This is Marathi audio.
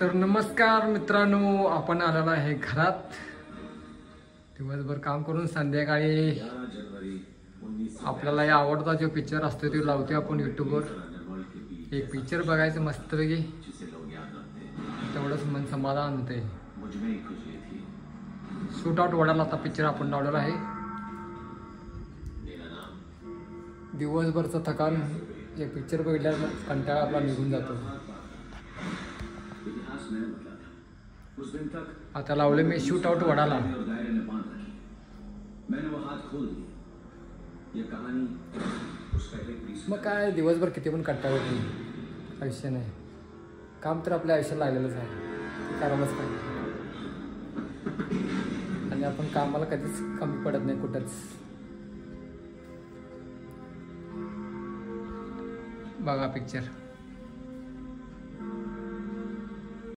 तर नमस्कार मित्रांनो, आपण आलेलो आहे घरात. दिवसभर काम करून संध्याकाळी आपल्याला आवडता जो पिक्चर असतो तो लावतो आपण यूट्यूबवर. एक पिक्चर बघायचं मस्तपैकी, तेवढंच मन समाधान होते. शूट आउट वडाला आता पिक्चर आपण लावलेला आहे. दिवसभरचं थकान एक पिक्चर बघितल्यावर कंटाळा आपला निघून जातो. आता लावले मी शूट आउट वडाला. मग काय दिवसभर किती पण कंटाळा होती, आयुष्य नाही. काम तर आपल्या आयुष्यात लागलेलंच आहे, करायलाच पाहिजे. आणि आपण कामाला कधीच कमी पडत नाही कुठंच. बघा पिक्चर.